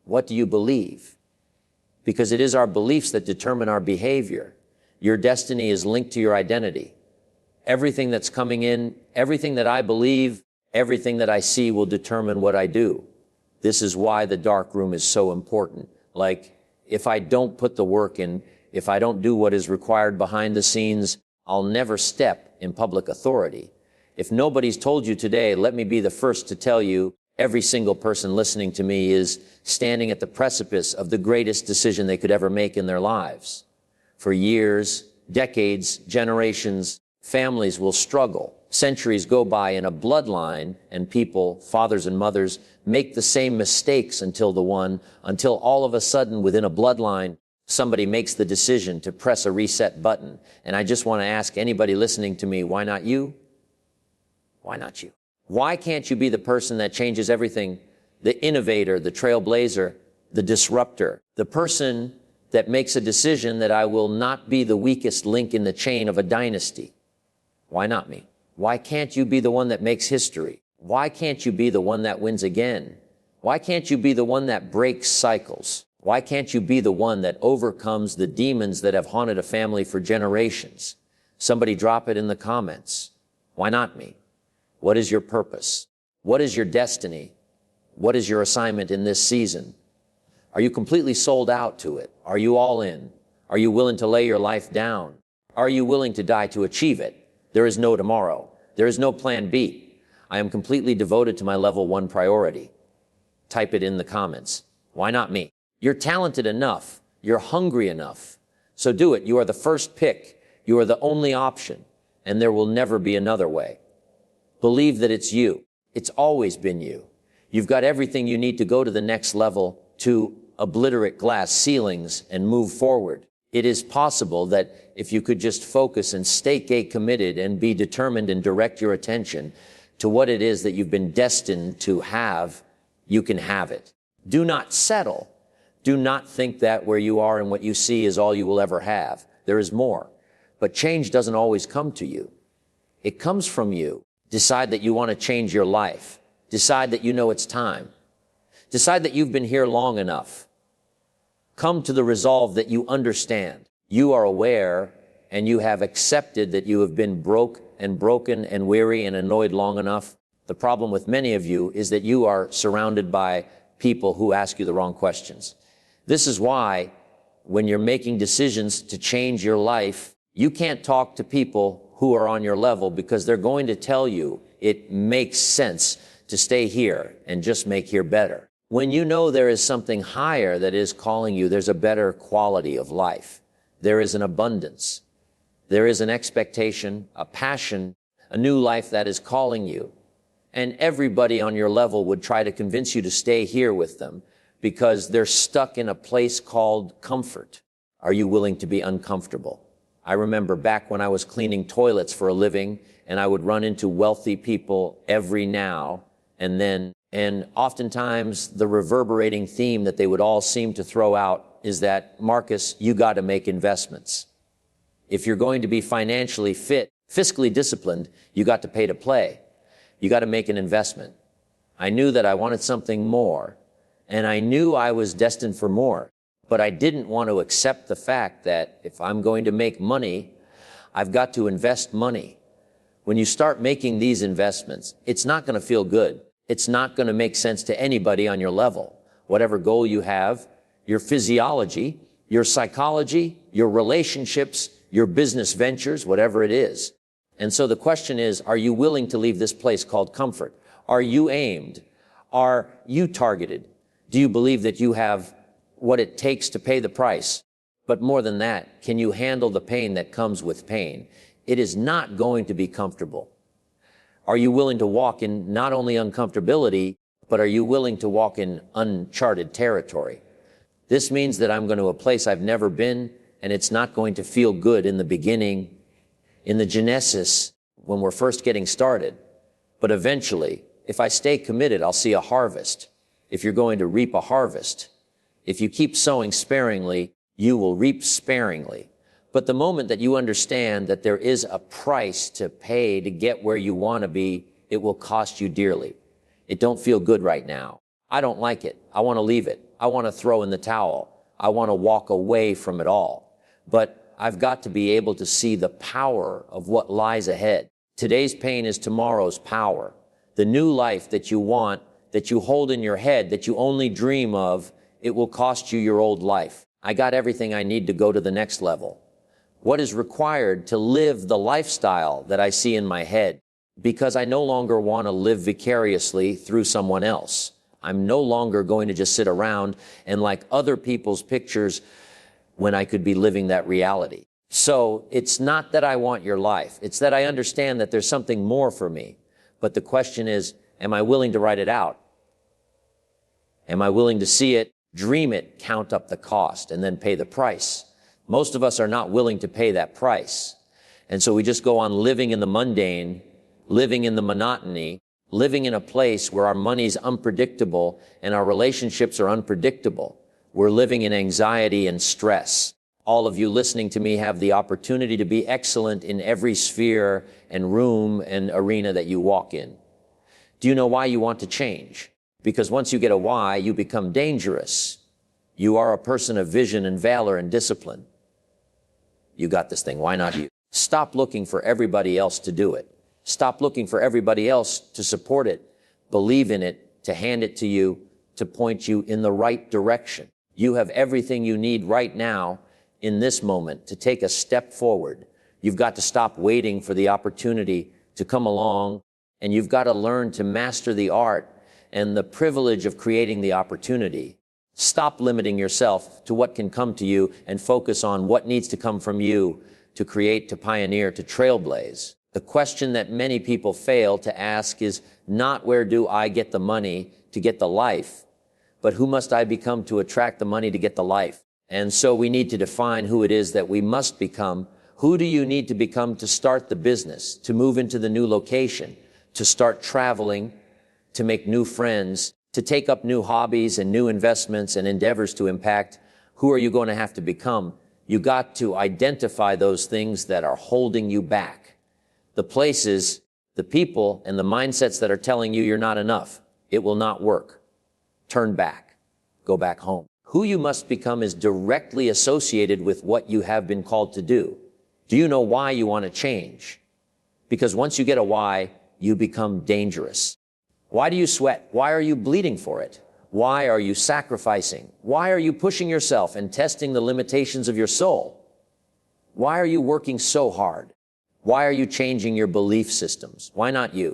What do you believe? Because it is our beliefs that determine our behavior. Your destiny is linked to your identity. Everything that's coming in, everything that I believe, everything that I see will determine what I do. This is why the dark room is so important. Like, if I don't put the work in, if I don't do what is required behind the scenes, I'll never step in public authority. If nobody's told you today, let me be the first to tell you, every single person listening to me is standing at the precipice of the greatest decision they could ever make in their lives. For years, decades, generations, families will struggle. Centuries go by in a bloodline, and people, fathers and mothers, make the same mistakes until all of a sudden within a bloodline, somebody makes the decision to press a reset button. And I just want to ask anybody listening to me, why not you? Why not you? Why can't you be the person that changes everything? The innovator, the trailblazer, the disruptor, the person that makes a decision that I will not be the weakest link in the chain of a dynasty. Why not me? Why can't you be the one that makes history? Why can't you be the one that wins again? Why can't you be the one that breaks cycles? Why can't you be the one that overcomes the demons that have haunted a family for generations? Somebody drop it in the comments. Why not me? What is your purpose? What is your destiny? What is your assignment in this season? Are you completely sold out to it? Are you all in? Are you willing to lay your life down? Are you willing to die to achieve it? There is no tomorrow. There is no plan B. I am completely devoted to my level 1 priority. Type it in the comments. Why not me? You're talented enough. You're hungry enough. So do it. You are the first pick. You are the only option. And there will never be another way. Believe that it's you. It's always been you. You've got everything you need to go to the next level, to obliterate glass ceilings and move forward. It is possible that if you could just focus and stay committed and be determined and direct your attention to what it is that you've been destined to have, you can have it. Do not settle. Do not think that where you are and what you see is all you will ever have. There is more. But change doesn't always come to you. It comes from you. Decide that you want to change your life. Decide that you know it's time. Decide that you've been here long enough. Come to the resolve that you understand. You are aware and you have accepted that you have been broken and weary and annoyed long enough. The problem with many of you is that you are surrounded by people who ask you the wrong questions. This is why when you're making decisions to change your life, you can't talk to people who are on your level because they're going to tell you it makes sense to stay here and just make here better. When you know there is something higher that is calling you, there's a better quality of life. There is an abundance. There is an expectation, a passion, a new life that is calling you. And everybody on your level would try to convince you to stay here with them because they're stuck in a place called comfort. Are you willing to be uncomfortable? I remember back when I was cleaning toilets for a living and I would run into wealthy people every now and then. And oftentimes the reverberating theme that they would all seem to throw out is that, Marcus, you got to make investments. If you're going to be financially fit, fiscally disciplined, you got to pay to play. You got to make an investment. I knew that I wanted something more, and I knew I was destined for more, but I didn't want to accept the fact that if I'm going to make money, I've got to invest money. When you start making these investments, it's not going to feel good. It's not going to make sense to anybody on your level. Whatever goal you have, your physiology, your psychology, your relationships, your business ventures, whatever it is. And so the question is, are you willing to leave this place called comfort? Are you aimed? Are you targeted? Do you believe that you have what it takes to pay the price? But more than that, can you handle the pain that comes with pain? It is not going to be comfortable. Are you willing to walk in not only uncomfortability, but are you willing to walk in uncharted territory? This means that I'm going to a place I've never been, and it's not going to feel good in the beginning, in the genesis, when we're first getting started. But eventually, if I stay committed, I'll see a harvest. If you're going to reap a harvest, if you keep sowing sparingly, you will reap sparingly. But the moment that you understand that there is a price to pay to get where you want to be, it will cost you dearly. It don't feel good right now. I don't like it. I want to leave it. I want to throw in the towel. I want to walk away from it all. But I've got to be able to see the power of what lies ahead. Today's pain is tomorrow's power. The new life that you want, that you hold in your head, that you only dream of, it will cost you your old life. I got everything I need to go to the next level. What is required to live the lifestyle that I see in my head? Because I no longer want to live vicariously through someone else. I'm no longer going to just sit around and like other people's pictures when I could be living that reality. So it's not that I want your life. It's that I understand that there's something more for me. But the question is, am I willing to write it out? Am I willing to see it, dream it, count up the cost, and then pay the price? Most of us are not willing to pay that price. And so we just go on living in the mundane, living in the monotony, living in a place where our money's unpredictable and our relationships are unpredictable. We're living in anxiety and stress. All of you listening to me have the opportunity to be excellent in every sphere and room and arena that you walk in. Do you know why you want to change? Because once you get a why, you become dangerous. You are a person of vision and valor and discipline. You got this thing. Why not you? Stop looking for everybody else to do it. Stop looking for everybody else to support it, believe in it, to hand it to you, to point you in the right direction. You have everything you need right now in this moment to take a step forward. You've got to stop waiting for the opportunity to come along, and you've got to learn to master the art and the privilege of creating the opportunity. Stop limiting yourself to what can come to you and focus on what needs to come from you to create, to pioneer, to trailblaze. The question that many people fail to ask is not where do I get the money to get the life, but who must I become to attract the money to get the life? And so we need to define who it is that we must become. Who do you need to become to start the business, to move into the new location, to start traveling, to make new friends, to take up new hobbies and new investments and endeavors to impact? Who are you going to have to become? You got to identify those things that are holding you back. The places, the people, and the mindsets that are telling you you're not enough. It will not work. Turn back. Go back home. Who you must become is directly associated with what you have been called to do. Do you know why you want to change? Because once you get a why, you become dangerous. Why do you sweat? Why are you bleeding for it? Why are you sacrificing? Why are you pushing yourself and testing the limitations of your soul? Why are you working so hard? Why are you changing your belief systems? Why not you?